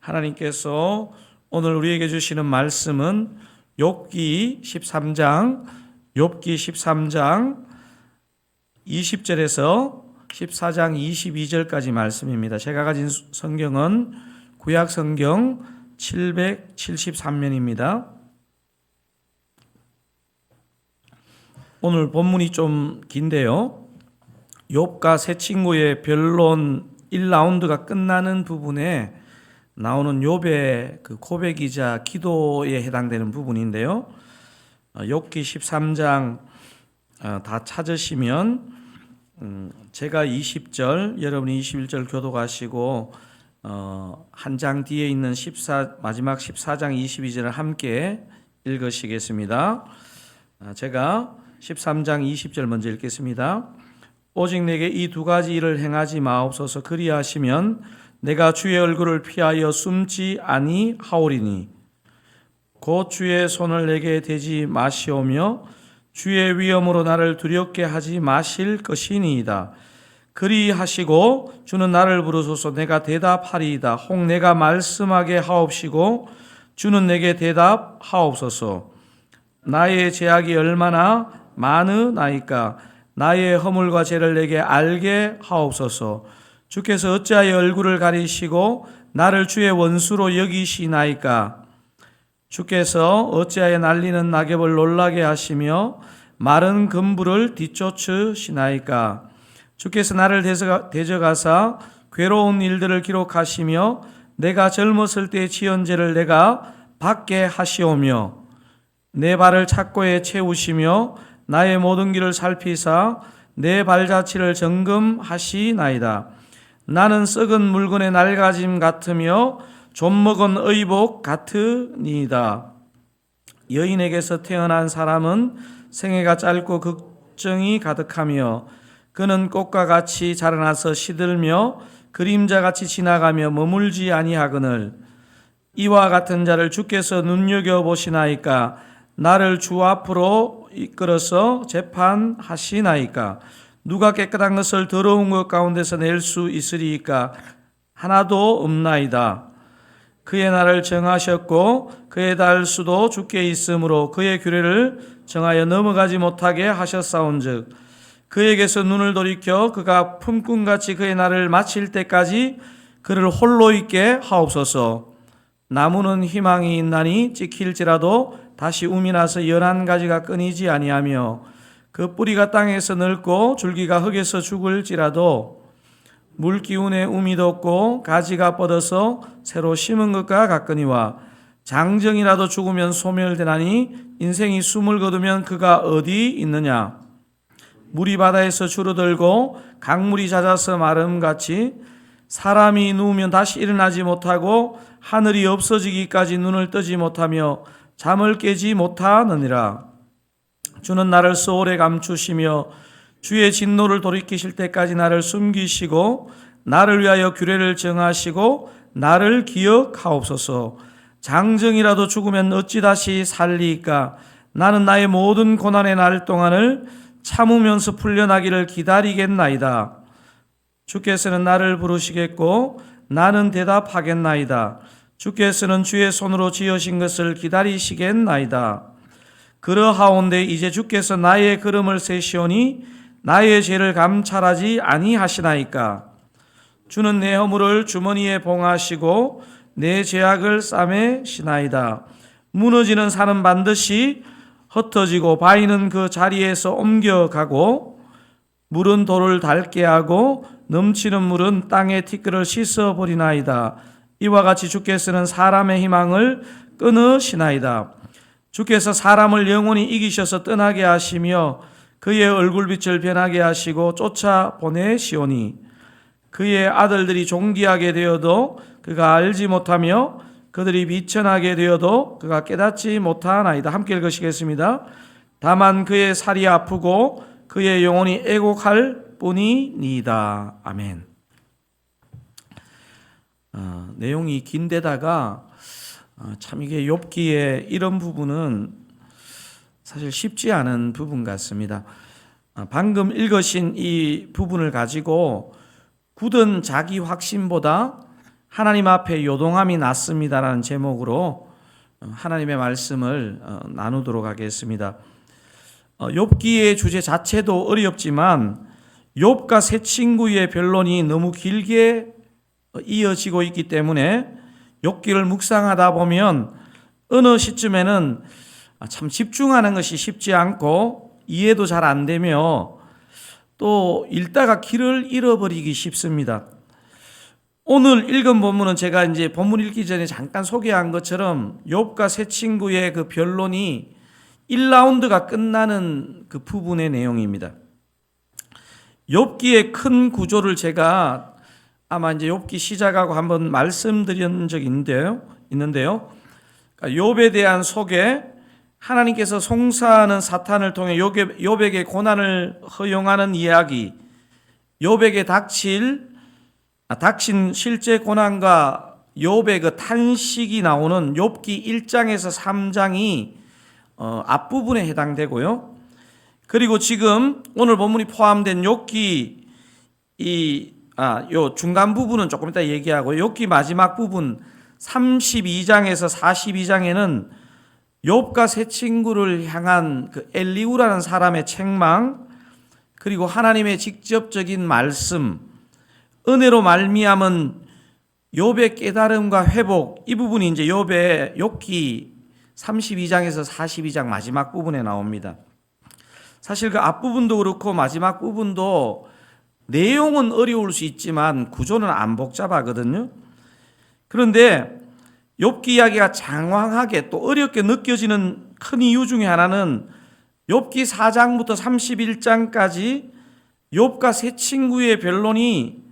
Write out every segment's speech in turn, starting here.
하나님께서 오늘 우리에게 주시는 말씀은 욥기 13장 20절에서 14장 22절까지 말씀입니다. 제가 가진 성경은 구약 성경 773면입니다. 오늘 본문이 좀 긴데요. 욥과 세 친구의 변론 1라운드가 끝나는 부분에 나오는 욥의 그 고백이자 기도에 해당되는 부분인데요. 욥기 13장 다 찾으시면 제가 20절, 여러분이 21절 교독하시고 한 장 뒤에 있는 마지막 14장 22절을 함께 읽으시겠습니다. 제가 13장 20절 먼저 읽겠습니다. 오직 내게 이 두 가지 일을 행하지 마옵소서. 그리하시면 내가 주의 얼굴을 피하여 숨지 아니하오리니 곧 주의 손을 내게 대지 마시오며 주의 위엄으로 나를 두렵게 하지 마실 것이니이다. 그리하시고 주는 나를 부르소서. 내가 대답하리이다. 혹 내가 말씀하게 하옵시고 주는 내게 대답하옵소서. 나의 죄악이 얼마나 많으나이까. 나의 허물과 죄를 내게 알게 하옵소서. 주께서 어찌하여 얼굴을 가리시고 나를 주의 원수로 여기시나이까. 주께서 어찌하여 날리는 낙엽을 놀라게 하시며 마른 금불을 뒤쫓으시나이까. 주께서 나를 대적하사 괴로운 일들을 기록하시며 내가 젊었을 때의 지은 죄를 내가 받게 하시오며 내 발을 착고에 채우시며 나의 모든 길을 살피사 내 발자취를 점검하시나이다. 나는 썩은 물건의 낡아짐 같으며 좀먹은 의복 같으니이다. 여인에게서 태어난 사람은 생애가 짧고 걱정이 가득하며 그는 꽃과 같이 자라나서 시들며 그림자같이 지나가며 머물지 아니하거늘 이와 같은 자를 주께서 눈여겨보시나이까. 나를 주 앞으로 이끌어서 재판하시나이까. 누가 깨끗한 것을 더러운 것 가운데서 낼 수 있으리이까. 하나도 없나이다. 그의 날을 정하셨고 그의 달수도 주께 있으므로 그의 규례를 정하여 넘어가지 못하게 하셨사온즉 그에게서 눈을 돌이켜 그가 품꾼같이 그의 날을 마칠 때까지 그를 홀로 있게 하옵소서. 나무는 희망이 있나니 찍힐지라도 다시 움이 나서 11가지가 끊이지 아니하며 그 뿌리가 땅에서 늙고 줄기가 흙에서 죽을지라도 물기운에 움이 돋고 가지가 뻗어서 새로 심은 것과 같거니와 장정이라도 죽으면 소멸되나니 인생이 숨을 거두면 그가 어디 있느냐. 물이 바다에서 줄어들고 강물이 잦아서 마름같이 사람이 누우면 다시 일어나지 못하고 하늘이 없어지기까지 눈을 뜨지 못하며 잠을 깨지 못하느니라. 주는 나를 소홀에 감추시며 주의 진노를 돌이키실 때까지 나를 숨기시고 나를 위하여 규례를 정하시고 나를 기억하옵소서. 장정이라도 죽으면 어찌 다시 살리이까. 나는 나의 모든 고난의 날 동안을 참으면서 풀려나기를 기다리겠나이다. 주께서는 나를 부르시겠고 나는 대답하겠나이다. 주께서는 주의 손으로 지으신 것을 기다리시겠나이다. 그러하온데 이제 주께서 나의 걸음을 세시오니 나의 죄를 감찰하지 아니하시나이까. 주는 내 허물을 주머니에 봉하시고 내 죄악을 싸매시나이다. 무너지는 산은 반드시 흩어지고 바위는 그 자리에서 옮겨가고 물은 돌을 닳게 하고 넘치는 물은 땅의 티끌을 씻어버리나이다. 이와 같이 주께서는 사람의 희망을 끊으시나이다. 주께서 사람을 영원히 이기셔서 떠나게 하시며 그의 얼굴빛을 변하게 하시고 쫓아보내시오니 그의 아들들이 존귀하게 되어도 그가 알지 못하며 그들이 비천하게 되어도 그가 깨닫지 못하나이다. 함께 읽으시겠습니다. 다만 그의 살이 아프고 그의 영혼이 애곡할 뿐이니이다. 아멘. 내용이 긴데다가 참 이게 욥기의 이런 부분은 사실 쉽지 않은 부분 같습니다. 방금 읽으신 이 부분을 가지고 굳은 자기 확신보다 하나님 앞에 요동함이 났습니다라는 제목으로 하나님의 말씀을 나누도록 하겠습니다. 욥기의 주제 자체도 어렵지만 욥과 세 친구의 변론이 너무 길게 이어지고 있기 때문에 욥기를 묵상하다 보면 어느 시점에는 참 집중하는 것이 쉽지 않고 이해도 잘 안 되며 또 읽다가 길을 잃어버리기 쉽습니다. 오늘 읽은 본문은 제가 이제 본문 읽기 전에 잠깐 소개한 것처럼 욥과 세 친구의 그 변론이 1라운드가 끝나는 그 부분의 내용입니다. 욥기의 큰 구조를 제가 아마 이제 욥기 시작하고 한번 말씀드린 적이 있는데요. 욥에 대한 소개, 하나님께서 송사하는 사탄을 통해 욥에게 고난을 허용하는 이야기, 욥에게 닥친 실제 고난과 욥의 그 탄식이 나오는 욥기 1장에서 3장이 앞부분에 해당되고요. 그리고 지금 오늘 본문이 포함된 욥기 요 중간 부분은 조금 이따 얘기하고 욥기 마지막 부분 32장에서 42장에는 욥과 세 친구를 향한 그 엘리후라는 사람의 책망, 그리고 하나님의 직접적인 말씀, 은혜로 말미암은 욥의 깨달음과 회복, 이 부분이 이제 욥기 32장에서 42장 마지막 부분에 나옵니다. 사실 그 앞부분도 그렇고 마지막 부분도 내용은 어려울 수 있지만 구조는 안 복잡하거든요. 그런데 욥기 이야기가 장황하게 또 어렵게 느껴지는 큰 이유 중에 하나는 욥기 4장부터 31장까지 욥과 세 친구의 변론이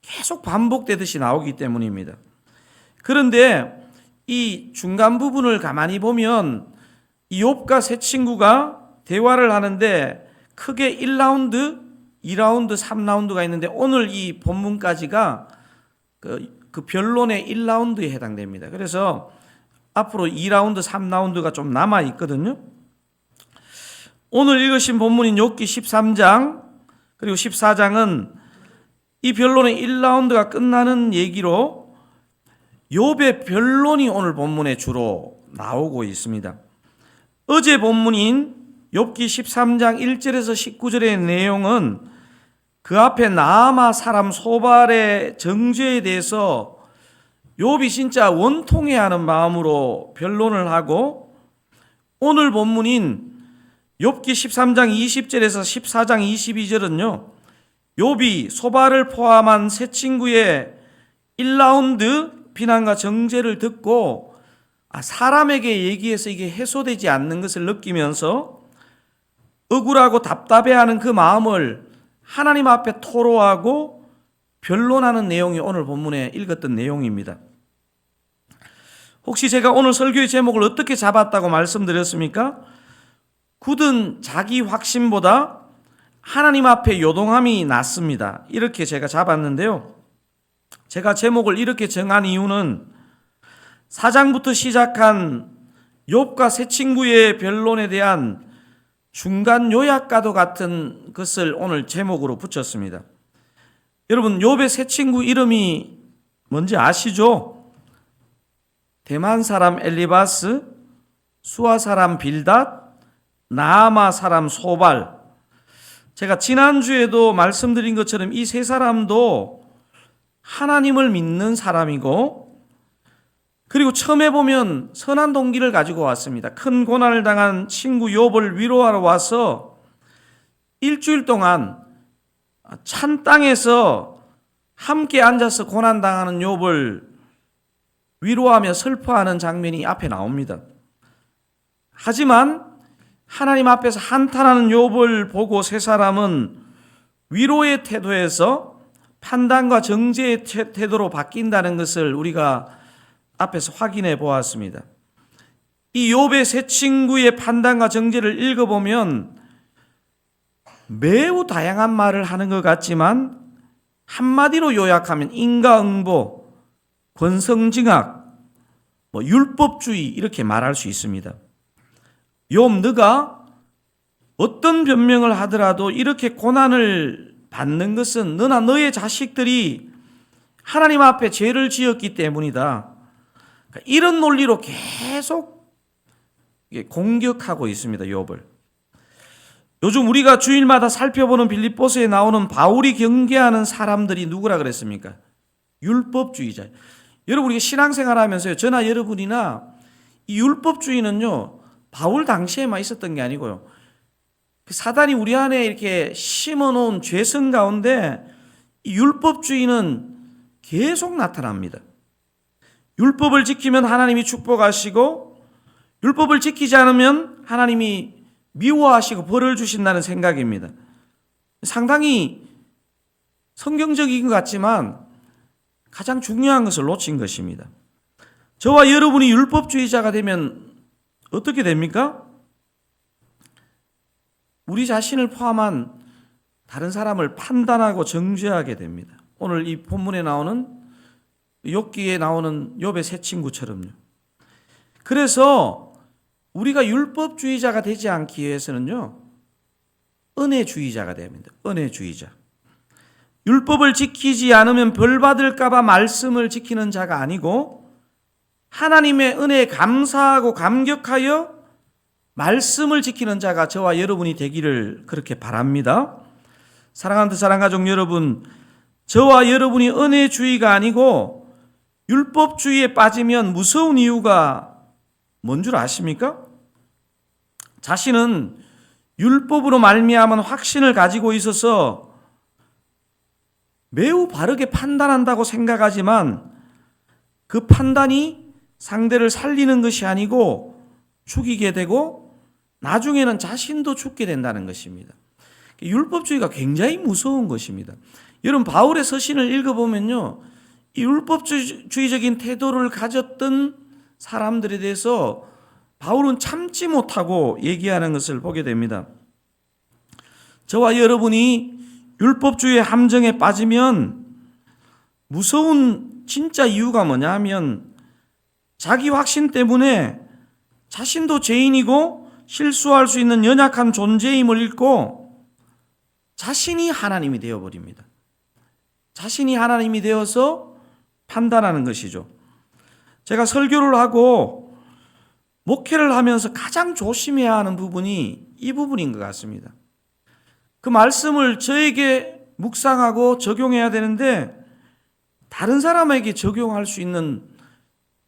계속 반복되듯이 나오기 때문입니다. 그런데 이 중간 부분을 가만히 보면 이 욥과 세 친구가 대화를 하는데 크게 1라운드, 2라운드, 3라운드가 있는데 오늘 이 본문까지가 그 변론의 1라운드에 해당됩니다. 그래서 앞으로 2라운드, 3라운드가 좀 남아 있거든요. 오늘 읽으신 본문인 욥기 13장 그리고 14장은 이 변론의 1라운드가 끝나는 얘기로 욥의 변론이 오늘 본문에 주로 나오고 있습니다. 어제 본문인 욥기 13장 1절에서 19절의 내용은 그 앞에 나아마 사람 소발의 정죄에 대해서 욥이 진짜 원통해하는 마음으로 변론을 하고, 오늘 본문인 욥기 13장 20절에서 14장 22절은요 욥이 소발을 포함한 세 친구의 1라운드 비난과 정죄를 듣고 사람에게 얘기해서 이게 해소되지 않는 것을 느끼면서 억울하고 답답해하는 그 마음을 하나님 앞에 토로하고 변론하는 내용이 오늘 본문에 읽었던 내용입니다. 혹시 제가 오늘 설교의 제목을 어떻게 잡았다고 말씀드렸습니까? 굳은 자기 확신보다 하나님 앞에 요동함이 낫습니다. 이렇게 제가 잡았는데요. 제가 제목을 이렇게 정한 이유는 4장부터 시작한 욥과 세 친구의 변론에 대한 중간 요약과도 같은 것을 오늘 제목으로 붙였습니다. 여러분, 욥의 세 친구 이름이 뭔지 아시죠? 대만 사람 엘리바스, 수아 사람 빌닷, 나아마 사람 소발. 제가 지난주에도 말씀드린 것처럼 이 세 사람도 하나님을 믿는 사람이고, 그리고 처음에 보면 선한 동기를 가지고 왔습니다. 큰 고난을 당한 친구 욥을 위로하러 와서 일주일 동안 찬 땅에서 함께 앉아서 고난당하는 욥을 위로하며 슬퍼하는 장면이 앞에 나옵니다. 하지만 하나님 앞에서 한탄하는 욥을 보고 세 사람은 위로의 태도에서 판단과 정죄의 태도로 바뀐다는 것을 우리가 앞에서 확인해 보았습니다. 이 욥의 세 친구의 판단과 정죄를 읽어보면 매우 다양한 말을 하는 것 같지만 한마디로 요약하면 인과응보, 권성징악, 율법주의 이렇게 말할 수 있습니다. 욥, 너가 어떤 변명을 하더라도 이렇게 고난을 받는 것은 너나 너의 자식들이 하나님 앞에 죄를 지었기 때문이다. 이런 논리로 계속 공격하고 있습니다. 욥을. 요즘 우리가 주일마다 살펴보는 빌립보서에 나오는 바울이 경계하는 사람들이 누구라 그랬습니까? 율법주의자. 여러분, 우리가 신앙생활 하면서요, 저나 여러분이나 이 율법주의는요, 바울 당시에만 있었던 게 아니고요, 사단이 우리 안에 이렇게 심어놓은 죄성 가운데 이 율법주의는 계속 나타납니다. 율법을 지키면 하나님이 축복하시고, 율법을 지키지 않으면 하나님이 미워하시고 벌을 주신다는 생각입니다. 상당히 성경적인 것 같지만 가장 중요한 것을 놓친 것입니다. 저와 여러분이 율법주의자가 되면 어떻게 됩니까? 우리 자신을 포함한 다른 사람을 판단하고 정죄하게 됩니다. 오늘 이 본문에 나오는, 욥기에 나오는 욥의 세 친구처럼요. 그래서 우리가 율법주의자가 되지 않기 위해서는요, 은혜주의자가 됩니다. 은혜주의자. 율법을 지키지 않으면 벌 받을까 봐 말씀을 지키는 자가 아니고, 하나님의 은혜에 감사하고 감격하여 말씀을 지키는 자가 저와 여러분이 되기를 그렇게 바랍니다. 사랑하는 사랑가족 여러분, 저와 여러분이 은혜주의가 아니고 율법주의에 빠지면 무서운 이유가 뭔 줄 아십니까? 자신은 율법으로 말미암은 확신을 가지고 있어서 매우 바르게 판단한다고 생각하지만 그 판단이 상대를 살리는 것이 아니고 죽이게 되고 나중에는 자신도 죽게 된다는 것입니다. 율법주의가 굉장히 무서운 것입니다. 여러분, 바울의 서신을 읽어보면요, 이 율법주의적인 태도를 가졌던 사람들에 대해서 바울은 참지 못하고 얘기하는 것을 보게 됩니다. 저와 여러분이 율법주의의 함정에 빠지면 무서운 진짜 이유가 뭐냐 하면, 자기 확신 때문에 자신도 죄인이고 실수할 수 있는 연약한 존재임을 잃고 자신이 하나님이 되어버립니다. 자신이 하나님이 되어서 판단하는 것이죠. 제가 설교를 하고 목회를 하면서 가장 조심해야 하는 부분이 이 부분인 것 같습니다. 그 말씀을 저에게 묵상하고 적용해야 되는데 다른 사람에게 적용할 수 있는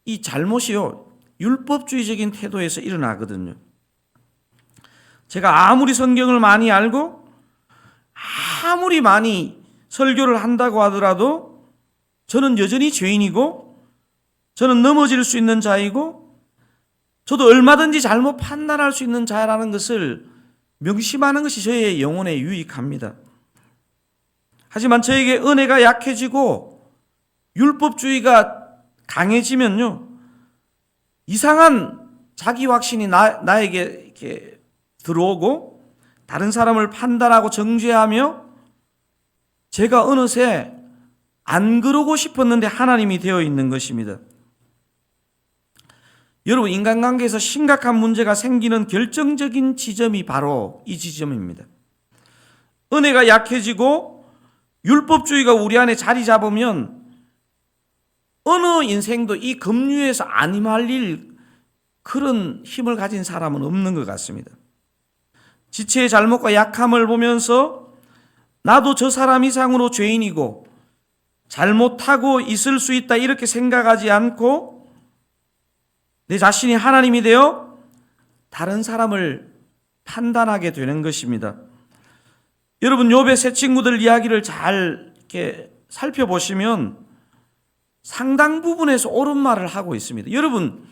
이 잘못이요, 율법주의적인 태도에서 일어나거든요. 제가 아무리 성경을 많이 알고 아무리 많이 설교를 한다고 하더라도 저는 여전히 죄인이고 저는 넘어질 수 있는 자이고 저도 얼마든지 잘못 판단할 수 있는 자라는 것을 명심하는 것이 저의 영혼에 유익합니다. 하지만 저에게 은혜가 약해지고 율법주의가 강해지면요, 이상한 자기 확신이 나에게 이렇게 들어오고 다른 사람을 판단하고 정죄하며 제가 어느새 안 그러고 싶었는데 하나님이 되어 있는 것입니다. 여러분, 인간관계에서 심각한 문제가 생기는 결정적인 지점이 바로 이 지점입니다. 은혜가 약해지고 율법주의가 우리 안에 자리 잡으면 어느 인생도 이 급류에서 안 휘말릴 그런 힘을 가진 사람은 없는 것 같습니다. 지체의 잘못과 약함을 보면서 나도 저 사람 이상으로 죄인이고 잘못하고 있을 수 있다 이렇게 생각하지 않고 내 자신이 하나님이 되어 다른 사람을 판단하게 되는 것입니다. 여러분, 욥의 세 친구들 이야기를 잘 이렇게 살펴보시면 상당 부분에서 옳은 말을 하고 있습니다. 여러분,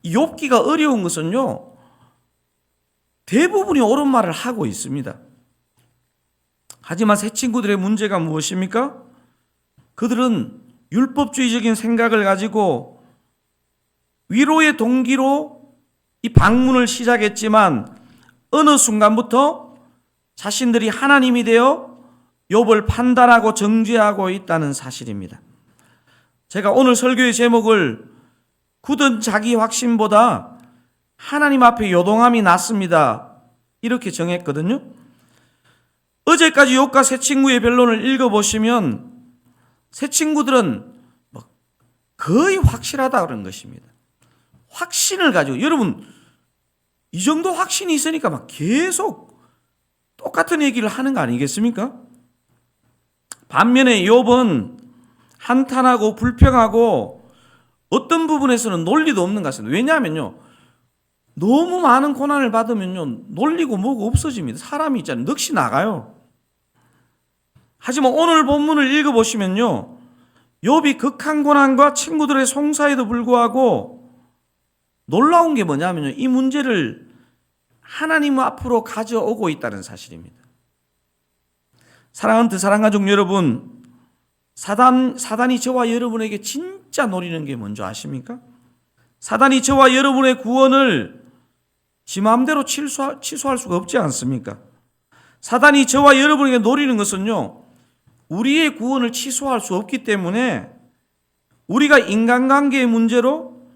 욥기가 어려운 것은요, 대부분이 옳은 말을 하고 있습니다. 하지만 세 친구들의 문제가 무엇입니까? 그들은 율법주의적인 생각을 가지고 위로의 동기로 이 방문을 시작했지만 어느 순간부터 자신들이 하나님이 되어 욥을 판단하고 정죄하고 있다는 사실입니다. 제가 오늘 설교의 제목을 굳은 자기 확신보다 하나님 앞에 요동함이 낫습니다 이렇게 정했거든요. 어제까지 욥과 세 친구의 변론을 읽어보시면 새 친구들은 뭐 거의 확실하다 그런 것입니다. 확신을 가지고 여러분 이 정도 확신이 있으니까 막 계속 똑같은 얘기를 하는 거 아니겠습니까? 반면에 욥은 한탄하고 불평하고 어떤 부분에서는 논리도 없는 것 같습니다. 왜냐하면요, 너무 많은 고난을 받으면요 논리고 뭐고 없어집니다. 사람이 있잖아요, 넋이 나가요. 하지만 오늘 본문을 읽어보시면요, 욥이 극한 고난과 친구들의 송사에도 불구하고 놀라운 게 뭐냐면요, 이 문제를 하나님 앞으로 가져오고 있다는 사실입니다. 사랑하는 사랑가족 여러분, 사단이 저와 여러분에게 진짜 노리는 게 뭔지 아십니까? 사단이 저와 여러분의 구원을 지 마음대로 취소할 수가 없지 않습니까? 사단이 저와 여러분에게 노리는 것은요, 우리의 구원을 취소할 수 없기 때문에 우리가 인간관계의 문제로,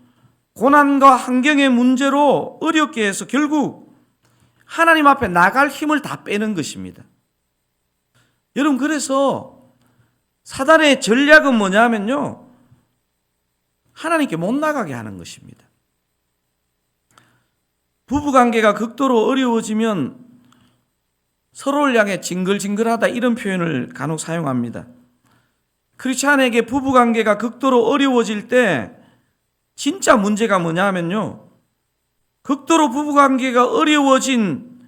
고난과 환경의 문제로 어렵게 해서 결국 하나님 앞에 나갈 힘을 다 빼는 것입니다. 여러분, 그래서 사단의 전략은 뭐냐면요, 하나님께 못 나가게 하는 것입니다. 부부관계가 극도로 어려워지면 서로를 향해 징글징글하다 이런 표현을 간혹 사용합니다. 크리스찬에게 부부관계가 극도로 어려워질 때 진짜 문제가 뭐냐면요, 극도로 부부관계가 어려워진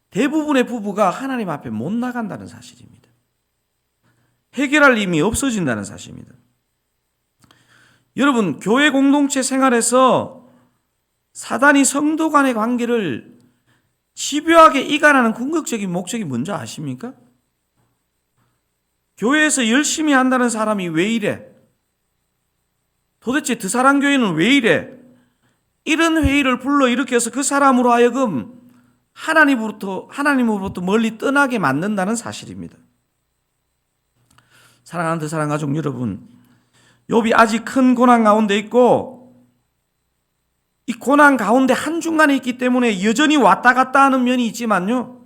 대부분의 부부가 하나님 앞에 못 나간다는 사실입니다. 해결할 힘이 없어진다는 사실입니다. 여러분, 교회 공동체 생활에서 사단이 성도 간의 관계를 집요하게 이간하는 궁극적인 목적이 뭔지 아십니까? 교회에서 열심히 한다는 사람이 왜 이래? 도대체 드사랑교회는 왜 이래? 이런 회의를 불러일으켜서 그 사람으로 하여금 하나님으로부터 멀리 떠나게 만든다는 사실입니다. 사랑하는 드사랑 가족 여러분, 욥이 아직 큰 고난 가운데 있고 이 고난 가운데 한중간에 있기 때문에 여전히 왔다 갔다 하는 면이 있지만요,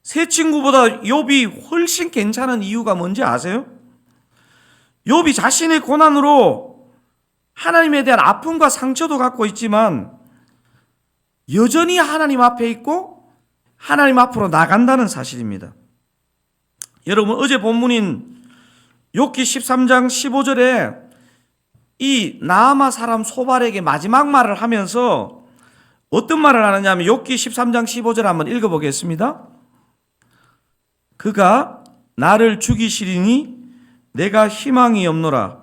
새 친구보다 욥이 훨씬 괜찮은 이유가 뭔지 아세요? 욥이 자신의 고난으로 하나님에 대한 아픔과 상처도 갖고 있지만 여전히 하나님 앞에 있고 하나님 앞으로 나간다는 사실입니다. 여러분, 어제 본문인 욥기 13장 15절에 이 나아마 사람 소발에게 마지막 말을 하면서 어떤 말을 하느냐 하면 욥기 13장 15절 한번 읽어보겠습니다. 그가 나를 죽이시리니 내가 희망이 없노라.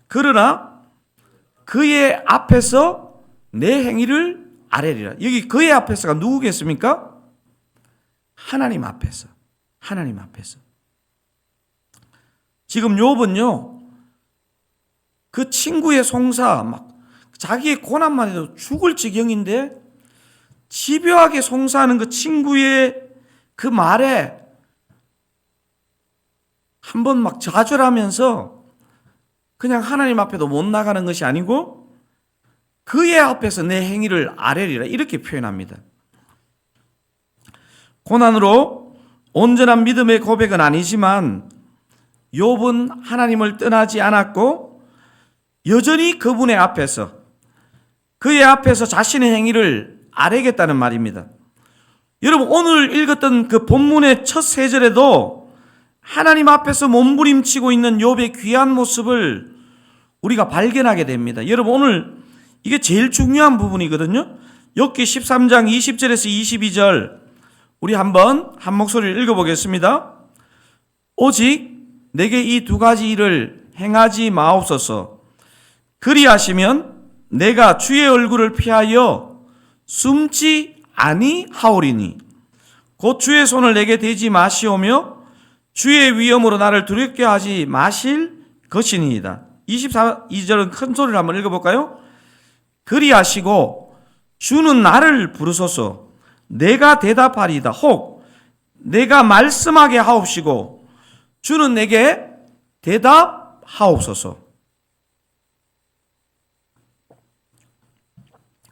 그러나 그의 앞에서 내 행위를 아뢰리라. 여기 그의 앞에서가 누구겠습니까? 하나님 앞에서. 하나님 앞에서. 지금 욥은요, 그 친구의 송사, 막 자기의 고난만 해도 죽을 지경인데 집요하게 송사하는 그 친구의 그 말에 한번 막 좌절하면서 그냥 하나님 앞에도 못 나가는 것이 아니고 그의 앞에서 내 행위를 아뢰리라 이렇게 표현합니다. 고난으로 온전한 믿음의 고백은 아니지만 욥은 하나님을 떠나지 않았고 여전히 그분의 앞에서, 그의 앞에서 자신의 행위를 아뢰겠다는 말입니다. 여러분, 오늘 읽었던 그 본문의 첫 세 절에도 하나님 앞에서 몸부림치고 있는 욥의 귀한 모습을 우리가 발견하게 됩니다. 여러분, 오늘 이게 제일 중요한 부분이거든요. 욥기 13장 20절에서 22절 우리 한번 한 목소리를 읽어보겠습니다. 오직 내게 이 두 가지 일을 행하지 마옵소서. 그리하시면 내가 주의 얼굴을 피하여 숨지 아니하오리니 곧 주의 손을 내게 대지 마시오며 주의 위엄으로 나를 두렵게 하지 마실 것이니이다. 22절은 큰 소리를 한번 읽어볼까요? 그리하시고 주는 나를 부르소서. 내가 대답하리이다. 혹 내가 말씀하게 하옵시고 주는 내게 대답하옵소서.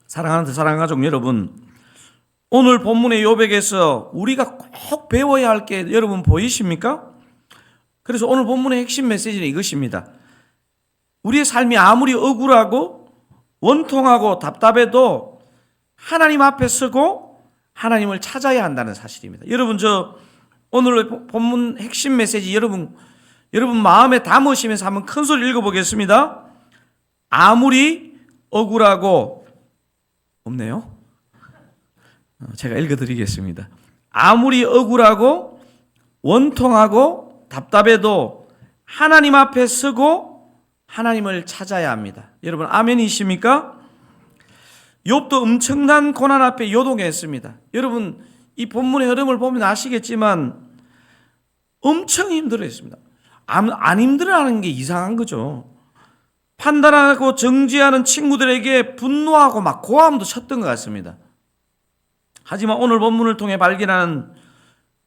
사랑하는 사랑하는 가족 여러분, 오늘 본문의 욥에게서 우리가 꼭 배워야 할 게 여러분 보이십니까? 그래서 오늘 본문의 핵심 메시지는 이것입니다. 우리의 삶이 아무리 억울하고 원통하고 답답해도 하나님 앞에 서고 하나님을 찾아야 한다는 사실입니다. 여러분, 저 오늘 본문 핵심 메시지 여러분 마음에 담으시면서 한번 큰 소리 읽어보겠습니다. 아무리 억울하고, 없네요. 제가 읽어드리겠습니다. 아무리 억울하고 원통하고 답답해도 하나님 앞에 서고 하나님을 찾아야 합니다. 여러분, 아멘이십니까? 욥도 엄청난 고난 앞에 요동했습니다. 여러분, 이 본문의 흐름을 보면 아시겠지만 엄청 힘들어했습니다. 안 힘들어하는 게 이상한 거죠. 판단하고 정죄하는 친구들에게 분노하고 막 고함도 쳤던 것 같습니다. 하지만 오늘 본문을 통해 발견하는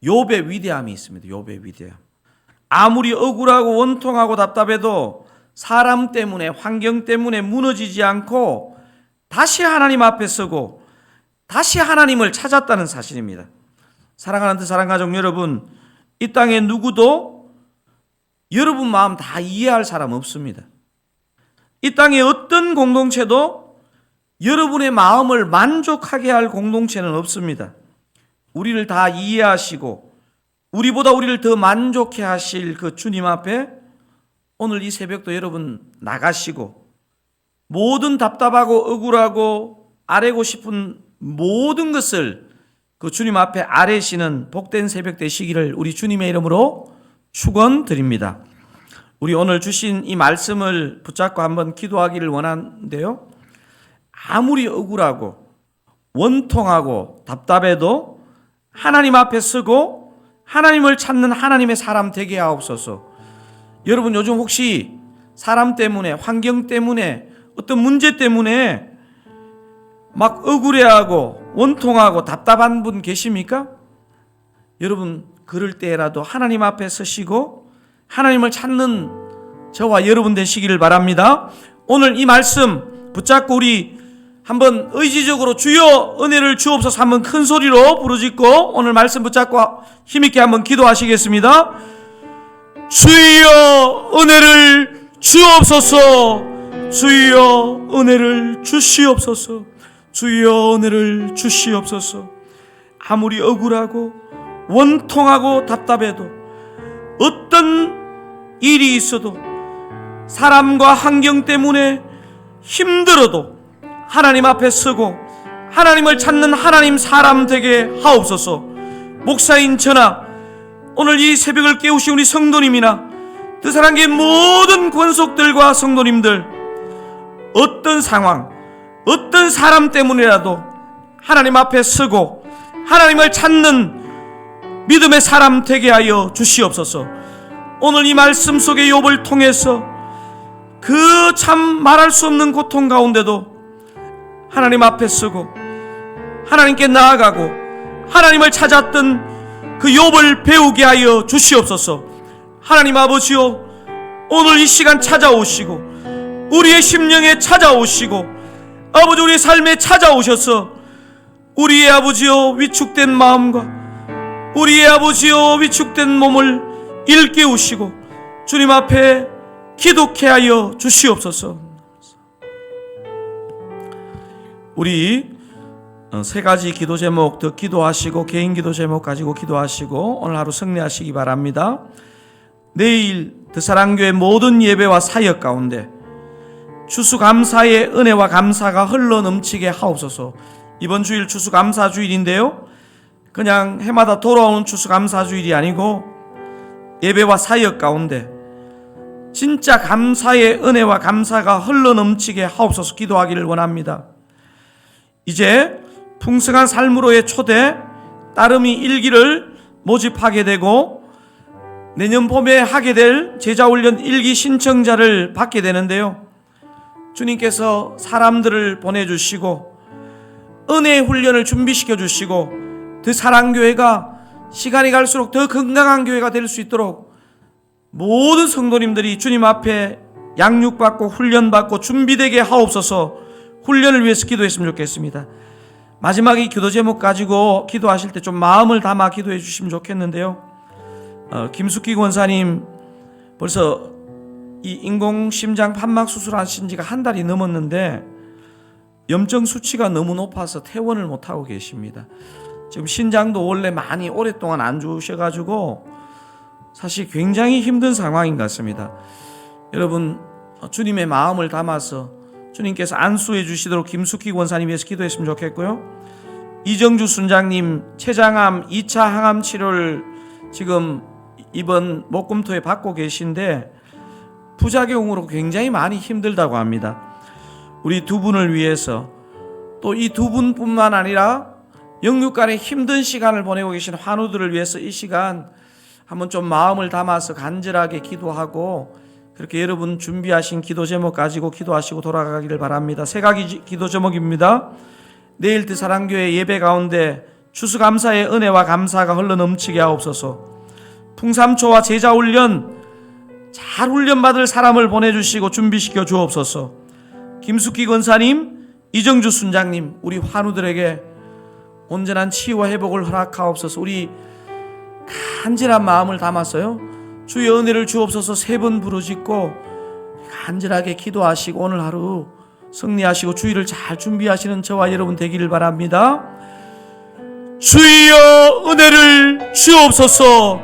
욥의 위대함이 있습니다. 욥의 위대함. 아무리 억울하고 원통하고 답답해도 사람 때문에, 환경 때문에 무너지지 않고 다시 하나님 앞에 서고 다시 하나님을 찾았다는 사실입니다. 사랑하는 사랑가족 여러분, 이 땅에 누구도 여러분 마음 다 이해할 사람 없습니다. 이 땅에 어떤 공동체도 여러분의 마음을 만족하게 할 공동체는 없습니다. 우리를 다 이해하시고 우리보다 우리를 더 만족해 하실 그 주님 앞에 오늘 이 새벽도 여러분 나가시고 모든 답답하고 억울하고 아뢰고 싶은 모든 것을 그 주님 앞에 아뢰시는 복된 새벽 되시기를 우리 주님의 이름으로 축원드립니다. 우리 오늘 주신 이 말씀을 붙잡고 한번 기도하기를 원하는데요. 아무리 억울하고 원통하고 답답해도 하나님 앞에 서고 하나님을 찾는 하나님의 사람 되게 하옵소서. 여러분, 요즘 혹시 사람 때문에, 환경 때문에, 어떤 문제 때문에 막 억울해하고 원통하고 답답한 분 계십니까? 여러분, 그럴 때라도 하나님 앞에 서시고 하나님을 찾는 저와 여러분 되시기를 바랍니다. 오늘 이 말씀 붙잡고 우리 한번 의지적으로 주여 은혜를 주옵소서 한번 큰 소리로 부르짖고 오늘 말씀 붙잡고 힘있게 한번 기도하시겠습니다. 주여 은혜를 주옵소서. 주여 은혜를 주시옵소서. 주여 은혜를 주시옵소서. 아무리 억울하고 원통하고 답답해도 어떤 일이 있어도 사람과 환경 때문에 힘들어도 하나님 앞에 서고 하나님을 찾는 하나님 사람 되게 하옵소서. 목사인 저나 오늘 이 새벽을 깨우신 우리 성도님이나 뜻사랑교회 모든 권속들과 성도님들, 어떤 상황, 어떤 사람 때문이라도 하나님 앞에 서고 하나님을 찾는 믿음의 사람 되게 하여 주시옵소서. 오늘 이 말씀 속의 욥을 통해서 그 참 말할 수 없는 고통 가운데도 하나님 앞에 서고 하나님께 나아가고 하나님을 찾았던 그 욥을 배우게 하여 주시옵소서. 하나님 아버지요, 오늘 이 시간 찾아오시고 우리의 심령에 찾아오시고 아버지 우리의 삶에 찾아오셔서 우리의 아버지요 위축된 마음과 우리의 아버지요 위축된 몸을 일깨우시고 주님 앞에 기도케 하여 주시옵소서. 우리 세 가지 기도 제목 더 기도하시고 개인 기도 제목 가지고 기도하시고 오늘 하루 승리하시기 바랍니다. 내일 드사랑교회 모든 예배와 사역 가운데 추수감사의 은혜와 감사가 흘러 넘치게 하옵소서. 이번 주일 추수감사주일인데요, 그냥 해마다 돌아오는 추수감사주일이 아니고 예배와 사역 가운데 진짜 감사의 은혜와 감사가 흘러 넘치게 하옵소서 기도하기를 원합니다. 이제 풍성한 삶으로의 초대 따름이 일기를 모집하게 되고 내년 봄에 하게 될 제자훈련 일기 신청자를 받게 되는데요, 주님께서 사람들을 보내주시고 은혜의 훈련을 준비시켜 주시고 그 사랑교회가 시간이 갈수록 더 건강한 교회가 될 수 있도록 모든 성도님들이 주님 앞에 양육받고 훈련받고 준비되게 하옵소서. 훈련을 위해서 기도했으면 좋겠습니다. 마지막에 이 기도 제목 가지고 기도하실 때 좀 마음을 담아 기도해 주시면 좋겠는데요, 김숙기 권사님 벌써 이 인공심장 판막 수술하신 지가 한 달이 넘었는데 염증 수치가 너무 높아서 퇴원을 못하고 계십니다. 지금 신장도 원래 많이 오랫동안 안 좋으셔가지고 사실 굉장히 힘든 상황인 것 같습니다. 여러분, 주님의 마음을 담아서 주님께서 안수해 주시도록 김숙희 권사님 위해서 기도했으면 좋겠고요. 이정주 순장님 췌장암 2차 항암 치료를 지금 이번 목금토에 받고 계신데 부작용으로 굉장히 많이 힘들다고 합니다. 우리 두 분을 위해서, 또 이 두 분뿐만 아니라 영육간에 힘든 시간을 보내고 계신 환우들을 위해서 이 시간 한번 좀 마음을 담아서 간절하게 기도하고, 그렇게 여러분 준비하신 기도 제목 가지고 기도하시고 돌아가기를 바랍니다. 세 가지 기도 제목입니다. 내일 사랑교회 예배 가운데 추수감사의 은혜와 감사가 흘러넘치게 하옵소서. 풍삼초와 제자훈련 잘 훈련받을 사람을 보내주시고 준비시켜 주옵소서. 김숙희 권사님, 이정주 순장님, 우리 환우들에게 온전한 치유와 회복을 허락하옵소서. 우리 간절한 마음을 담았어요. 주의 은혜를 주옵소서 세 번 부르짖고 간절하게 기도하시고 오늘 하루 승리하시고 주일을 잘 준비하시는 저와 여러분 되기를 바랍니다. 주여 은혜를 주옵소서.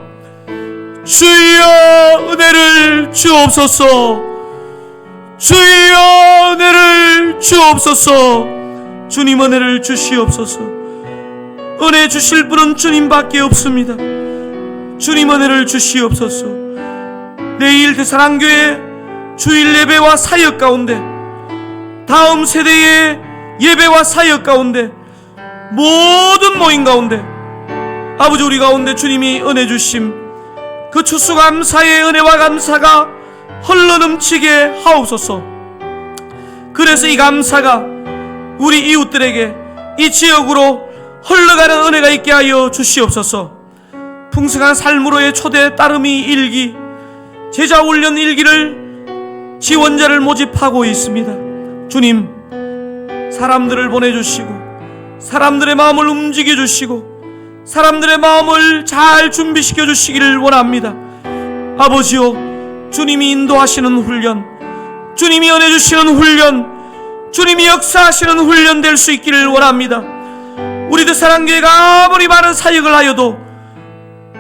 주여 은혜를 주옵소서. 주여 은혜를 주옵소서. 주님 은혜를 주시옵소서. 은혜 주실 분은 주님밖에 없습니다. 주님 은혜를 주시옵소서. 내일 사랑교회 주일 예배와 사역 가운데, 다음 세대의 예배와 사역 가운데, 모든 모임 가운데 아버지 우리 가운데 주님이 은혜 주심 그 추수감사의 은혜와 감사가 흘러넘치게 하옵소서. 그래서 이 감사가 우리 이웃들에게 이 지역으로 흘러가는 은혜가 있게 하여 주시옵소서. 풍성한 삶으로의 초대 따름이 일기, 제자훈련 일기를 지원자를 모집하고 있습니다. 주님, 사람들을 보내주시고 사람들의 마음을 움직여주시고 사람들의 마음을 잘 준비시켜 주시기를 원합니다. 아버지요, 주님이 인도하시는 훈련, 주님이 은혜 주시는 훈련, 주님이 역사하시는 훈련 될 수 있기를 원합니다. 우리들 사랑교회가 아무리 많은 사역을 하여도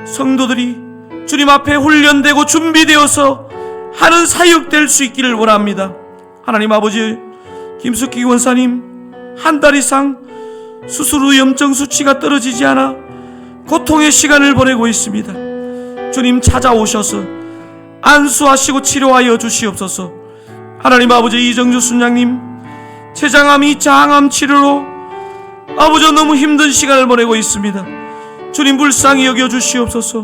성도들이 주님 앞에 훈련되고 준비되어서 하는 사역 될 수 있기를 원합니다. 하나님 아버지, 김숙희 원사님 한 달 이상 수술 후 염증 수치가 떨어지지 않아 고통의 시간을 보내고 있습니다. 주님 찾아오셔서 안수하시고 치료하여 주시옵소서. 하나님 아버지, 이정주 순장님 췌장암 2차 항암 치료로 아버지 너무 힘든 시간을 보내고 있습니다. 주님 불쌍히 여겨 주시옵소서.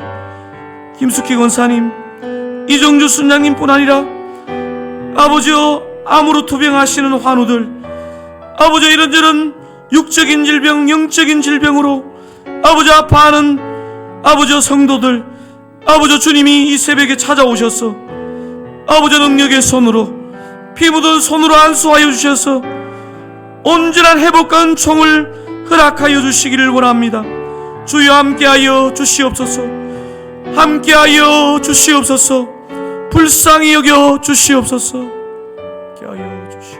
김숙희 권사님, 이정주 순장님뿐 아니라 아버지여 암으로 투병하시는 환우들, 아버지 이런저런 육적인 질병, 영적인 질병으로 아버지 아파하는 아버지 성도들, 아버지 주님이 이 새벽에 찾아오셔서 아버지 능력의 손으로, 피 묻은 손으로 안수하여 주셔서 온전한 회복과 은총을 허락하여 주시기를 원합니다. 주여 함께하여 주시옵소서. 함께하여 주시옵소서. 불쌍히 여겨 주시옵소서. 함께하여 주시옵소서.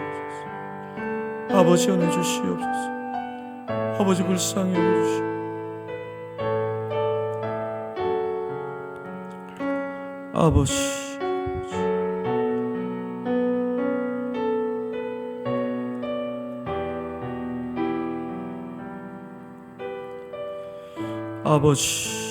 아버지 은혜 주시옵소서. 아버지 불쌍히 여겨 주시옵소서. 아버지, 아버지